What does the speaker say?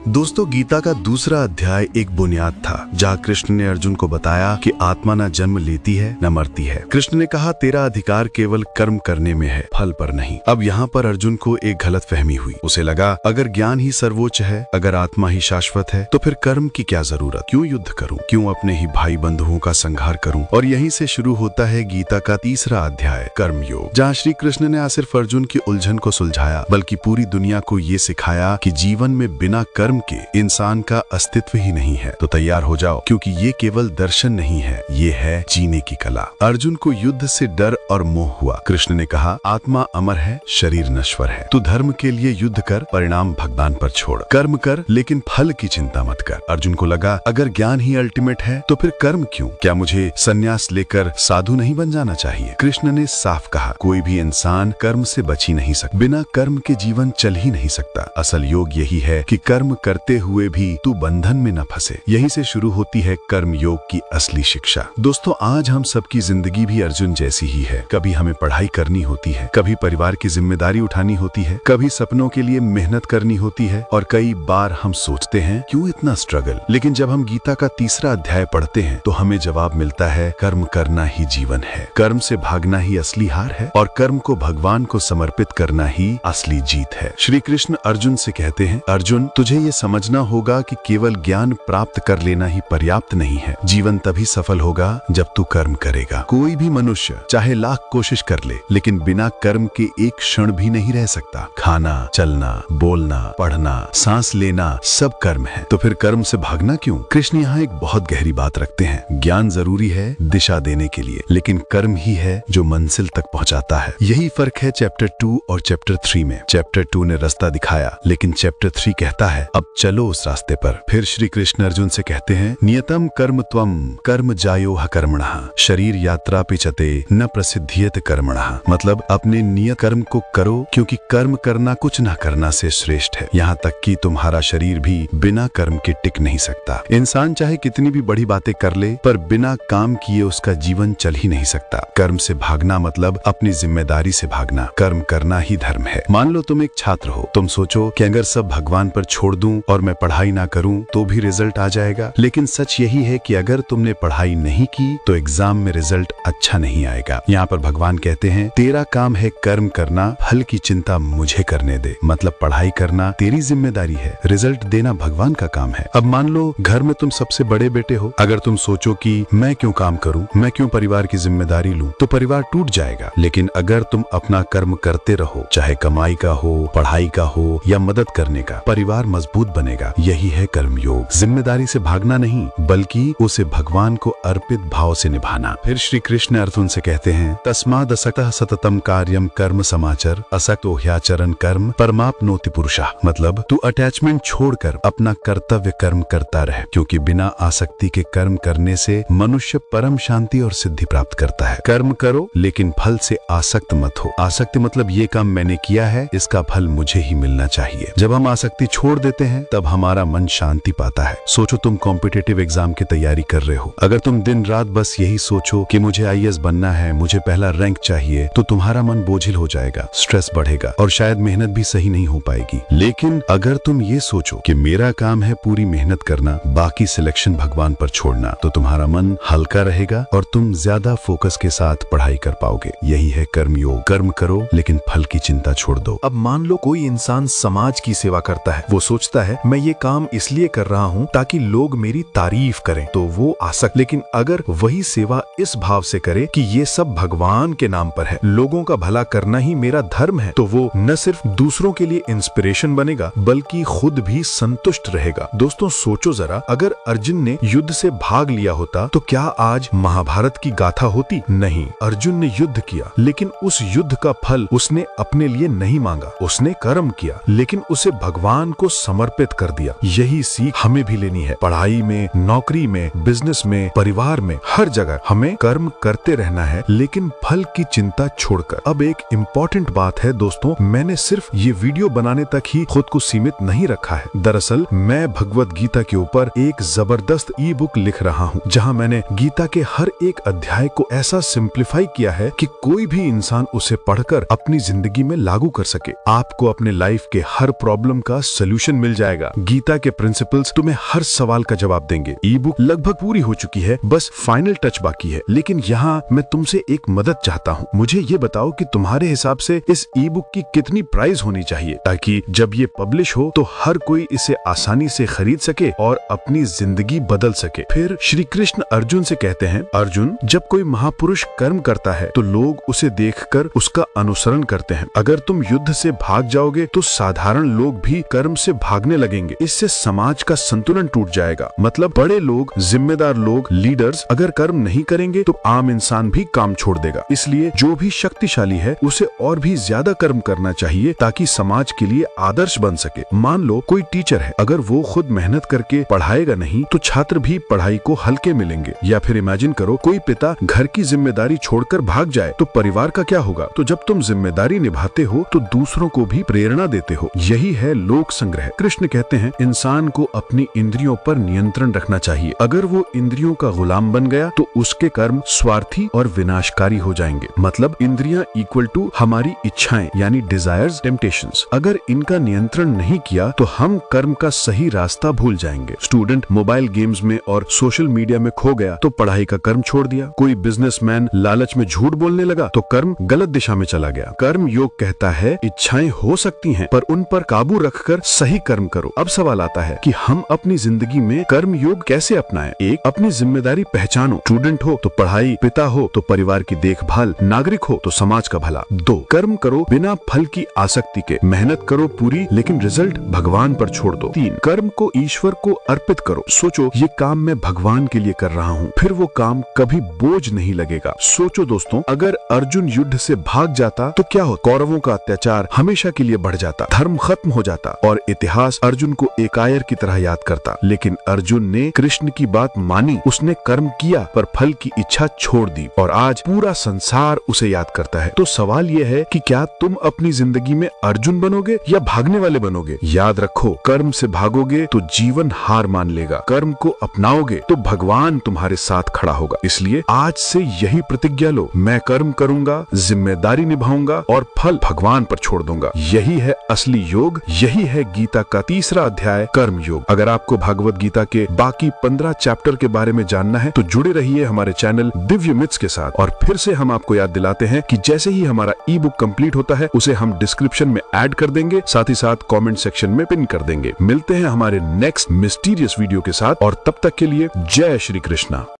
दोस्तों, गीता का दूसरा अध्याय एक बुनियाद था जहाँ कृष्ण ने अर्जुन को बताया कि आत्मा न जन्म लेती है न मरती है। कृष्ण ने कहा, तेरा अधिकार केवल कर्म करने में है, फल पर नहीं। अब यहाँ पर अर्जुन को एक गलतफहमी हुई। उसे लगा अगर ज्ञान ही सर्वोच्च है, अगर आत्मा ही शाश्वत है, तो फिर कर्म की क्या जरूरत? क्यों युद्ध करूं? क्यों अपने ही भाई बंधुओं का संहार करूं? और यहीं से शुरू होता है गीता का तीसरा अध्याय, कर्म योग, जहाँ श्री कृष्ण ने न सिर्फ अर्जुन की उलझन को सुलझाया बल्कि पूरी दुनिया को ये सिखाया कि जीवन में बिना कर्म के इंसान का अस्तित्व ही नहीं है। तो तैयार हो जाओ, क्योंकि ये केवल दर्शन नहीं है, ये है जीने की कला। अर्जुन को युद्ध से डर और मोह हुआ। कृष्ण ने कहा, आत्मा अमर है, शरीर नश्वर है। तू धर्म के लिए युद्ध कर, परिणाम भगवान पर छोड़। कर्म कर, लेकिन फल की चिंता मत कर। अर्जुन को लगा अगर ज्ञान ही अल्टीमेट है तो फिर कर्म क्यों? क्या मुझे संन्यास लेकर साधु नहीं बन जाना चाहिए? कृष्ण ने साफ कहा, कोई भी इंसान कर्म से बच ही नहीं सकता। बिना कर्म के जीवन चल ही नहीं सकता। असल योग यही है कि कर्म करते हुए भी तू बंधन में न फंसे। यहीं से शुरू होती है कर्म योग की असली शिक्षा। दोस्तों, आज हम सबकी जिंदगी भी अर्जुन जैसी ही है। कभी हमें पढ़ाई करनी होती है, कभी परिवार की जिम्मेदारी उठानी होती है, कभी सपनों के लिए मेहनत करनी होती है, और कई बार हम सोचते हैं क्यों इतना स्ट्रगल। लेकिन जब हम गीता का तीसरा अध्याय पढ़ते हैं तो हमें जवाब मिलता है, कर्म करना ही जीवन है, कर्म से भागना ही असली हार है, और कर्म को भगवान को समर्पित करना ही असली जीत है। श्री कृष्ण अर्जुन से कहते हैं, अर्जुन, तुझे ये समझना होगा कि केवल ज्ञान प्राप्त कर लेना ही पर्याप्त नहीं है। जीवन तभी सफल होगा जब तू कर्म करेगा। कोई भी मनुष्य चाहे लाख कोशिश कर ले, लेकिन बिना कर्म के एक क्षण भी नहीं रह सकता। खाना, चलना, बोलना, पढ़ना, सांस लेना, सब कर्म है। तो फिर कर्म से भागना क्यों? कृष्ण यहाँ एक बहुत गहरी बात रखते हैं। ज्ञान जरूरी है दिशा देने के लिए, लेकिन कर्म ही है जो मंजिल तक पहुँचाता है। यही फर्क है चैप्टर 2 और चैप्टर 3 में। चैप्टर 2 ने रास्ता दिखाया, लेकिन चैप्टर 3 कहता है अब चलो उस रास्ते पर। फिर श्री कृष्ण अर्जुन से कहते हैं, नियतम कर्म त्वम कर्म जायो कर्मणः शरीर यात्रा पिचते न प्रसिद्धियत कर्मणः। मतलब अपने नियत कर्म को करो, क्योंकि कर्म करना कुछ न करना से श्रेष्ठ है। यहाँ तक कि तुम्हारा शरीर भी बिना कर्म के टिक नहीं सकता। इंसान चाहे कितनी भी बड़ी बातें कर ले, पर बिना काम किए उसका जीवन चल ही नहीं सकता। कर्म से भागना मतलब अपनी जिम्मेदारी से भागना। कर्म करना ही धर्म है। मान लो तुम एक छात्र हो। तुम सोचो कि अगर सब भगवान पर छोड़ दूं और मैं पढ़ाई ना करूं तो भी रिजल्ट आ जाएगा। लेकिन सच यही है कि अगर तुमने पढ़ाई नहीं की तो एग्जाम में रिजल्ट अच्छा नहीं आएगा। यहाँ पर भगवान कहते हैं, तेरा काम है कर्म करना, फल की चिंता मुझे करने दे। मतलब पढ़ाई करना तेरी जिम्मेदारी है, रिजल्ट देना भगवान का काम है। अब मान लो घर में तुम सबसे बड़े बेटे हो। अगर तुम सोचो कि मैं क्यों काम करूं, मैं क्यों परिवार की जिम्मेदारी लूं, तो परिवार टूट जाएगा। लेकिन अगर तुम अपना कर्म करते रहो, चाहे कमाई का हो, पढ़ाई का हो या मदद करने का, परिवार मजबूत बनेगा। यही है कर्म योग। जिम्मेदारी से भागना नहीं, बल्कि उसे भगवान को अर्पित भाव से निभाना। फिर श्री कृष्ण अर्जुन से कहते हैं, तस्माद् असक्तः सततम कार्यम कर्म समाचर असक्तो ह्याचरन् कर्म परमाप्नोति पुरुषः। मतलब तू अटैचमेंट छोड़कर अपना कर्तव्य कर्म करता रहे, क्योंकि बिना आसक्ति के कर्म करने से मनुष्य परम शांति और सिद्धि प्राप्त करता है। कर्म करो, लेकिन फल से आसक्त मत हो। आसक्ति मतलब ये काम मैंने किया है, इसका फल मुझे ही मिलना चाहिए। जब हम आसक्ति छोड़ देते हैं तब हमारा मन शांति पाता है। सोचो तुम कॉम्पिटिटिव एग्जाम की तैयारी कर रहे हो। अगर तुम दिन रात बस यही सोचो कि मुझे आईएएस बनना है, मुझे पहला रैंक चाहिए, तो तुम्हारा मन बोझिल हो जाएगा, स्ट्रेस बढ़ेगा और शायद मेहनत भी सही नहीं हो पाएगी। लेकिन अगर तुम ये सोचो कि मेरा काम है पूरी मेहनत करना, बाकी सिलेक्शन भगवान पर छोड़ना, तो तुम्हारा मन हल्का रहेगा और तुम ज्यादा फोकस के साथ पढ़ाई कर पाओगे। यही है कर्म योग। कर्म करो, लेकिन फल की चिंता छोड़ दो। अब मान लो कोई इंसान समाज की सेवा करता है। वो सोचता है मैं ये काम इसलिए कर रहा हूँ ताकि लोग मेरी तारीफ करें, तो वो आसक्त। लेकिन अगर वही सेवा इस भाव से करे कि ये सब भगवान के नाम पर है, लोगों का भला करना ही मेरा धर्म है, तो वो न सिर्फ दूसरों के लिए इंस्पिरेशन बनेगा बल्कि खुद भी संतुष्ट रहेगा। दोस्तों सोचो जरा, अगर अर्जुन ने युद्ध से भाग लिया होता तो क्या आज महाभारत की गाथा होती? नहीं, अर्जुन ने युद्ध किया, लेकिन उस युद्ध का फल उसने अपने लिए नहीं मांगा। उसने कर्म किया, लेकिन उसे भगवान को समर्पित कर दिया। यही सीख हमें भी लेनी है। पढ़ाई में, नौकरी में, बिजनेस में, परिवार में, हर जगह हमें कर्म करते रहना है, लेकिन फल की चिंता छोड़कर। अब एक इम्पोर्टेंट बात है दोस्तों, मैंने सिर्फ ये वीडियो बनाने तक ही खुद को सीमित नहीं रखा है। दरअसल मैं भगवत गीता के ऊपर एक जबरदस्त ई बुक लिख रहा हूँ, जहाँ मैंने गीता के हर एक अध्याय को ऐसा सिंप्लीफाई किया है कि कोई भी इंसान उसे पढ़कर अपनी जिंदगी में लागू कर सके। आपको अपने लाइफ के हर प्रॉब्लम का सोल्यूशन मिल मिल जाएगा। गीता के प्रिंसिपल्स तुम्हें हर सवाल का जवाब देंगे। ई बुक लगभग पूरी हो चुकी है, बस फाइनल टच बाकी है। लेकिन यहाँ मैं तुमसे एक मदद चाहता हूँ। मुझे ये बताओ कि तुम्हारे हिसाब से इस ई बुक की कितनी प्राइस होनी चाहिए, ताकि जब ये पब्लिश हो तो हर कोई इसे आसानी से खरीद सके और अपनी जिंदगी बदल सके। फिर श्री कृष्ण अर्जुन से कहते हैं, अर्जुन, जब कोई महापुरुष कर्म करता है तो लोग उसे देखकर उसका अनुसरण करते हैं। अगर तुम युद्ध से भाग जाओगे तो साधारण लोग भी कर्म से भागने लगेंगे। इससे समाज का संतुलन टूट जाएगा। मतलब बड़े लोग, जिम्मेदार लोग, लीडर्स अगर कर्म नहीं करेंगे तो आम इंसान भी काम छोड़ देगा। इसलिए जो भी शक्तिशाली है उसे और भी ज्यादा कर्म करना चाहिए ताकि समाज के लिए आदर्श बन सके। मान लो कोई टीचर है, अगर वो खुद मेहनत करके पढ़ाएगा नहीं तो छात्र भी पढ़ाई को हल्के मिलेंगे। या फिर इमेजिन करो कोई पिता घर की जिम्मेदारी छोड़कर भाग जाए तो परिवार का क्या होगा। तो जब तुम जिम्मेदारी निभाते हो तो दूसरों को भी प्रेरणा देते हो। यही है लोक संग्रह। कृष्ण कहते हैं, इंसान को अपनी इंद्रियों पर नियंत्रण रखना चाहिए। अगर वो इंद्रियों का गुलाम बन गया तो उसके कर्म स्वार्थी और विनाशकारी हो जाएंगे। मतलब इंद्रियां इक्वल टू हमारी इच्छाएं यानी डिजायर्स, टेम्पटेशंस। अगर इनका नियंत्रण नहीं किया तो हम कर्म का सही रास्ता भूल जाएंगे। स्टूडेंट मोबाइल गेम्स में और सोशल मीडिया में खो गया तो पढ़ाई का कर्म छोड़ दिया। कोई बिजनेसमैन लालच में झूठ बोलने लगा तो कर्म गलत दिशा में चला गया। कर्म योग कहता है इच्छाएं हो सकती हैं पर उन पर काबू रखकर सही कर्म करो। अब सवाल आता है कि हम अपनी जिंदगी में कर्म योग कैसे अपनाएं। एक, अपनी जिम्मेदारी पहचानो। स्टूडेंट हो तो पढ़ाई, पिता हो तो परिवार की देखभाल, नागरिक हो तो समाज का भला। 2, कर्म करो बिना फल की आसक्ति के। मेहनत करो पूरी, लेकिन रिजल्ट भगवान पर छोड़ दो। 3, कर्म को ईश्वर को अर्पित करो। सोचो ये काम मैं भगवान के लिए कर रहा हूँ, फिर वो काम कभी बोझ नहीं लगेगा। सोचो दोस्तों, अगर अर्जुन युद्ध से भाग जाता तो क्या हो। कौरवों का अत्याचार हमेशा के लिए बढ़ जाता, धर्म खत्म हो जाता और इतिहास अर्जुन को एकायर की तरह याद करता। लेकिन अर्जुन ने कृष्ण की बात मानी, उसने कर्म किया पर फल की इच्छा छोड़ दी और आज पूरा संसार उसे याद करता है। तो सवाल यह है कि क्या तुम अपनी जिंदगी में अर्जुन बनोगे या भागने वाले बनोगे। याद रखो, कर्म से भागोगे तो जीवन हार मान लेगा, कर्म को अपनाओगे तो भगवान तुम्हारे साथ खड़ा होगा। इसलिए आज से यही प्रतिज्ञा लो, मैं कर्म करूंगा, जिम्मेदारी निभाऊंगा और फल भगवान पर छोड़ दूंगा। यही है असली योग, यही है गीता का 3रा अध्याय कर्म योग। अगर आपको भागवत गीता के बाकी 15 चैप्टर के बारे में जानना है तो जुड़े रहिए हमारे चैनल दिव्य मिथ्स के साथ। और फिर से हम आपको याद दिलाते हैं कि जैसे ही हमारा ई बुक कंप्लीट होता है उसे हम डिस्क्रिप्शन में ऐड कर देंगे, साथ ही साथ कमेंट सेक्शन में पिन कर देंगे। मिलते हैं हमारे नेक्स्ट मिस्टीरियस वीडियो के साथ और तब तक के लिए जय श्री कृष्णा।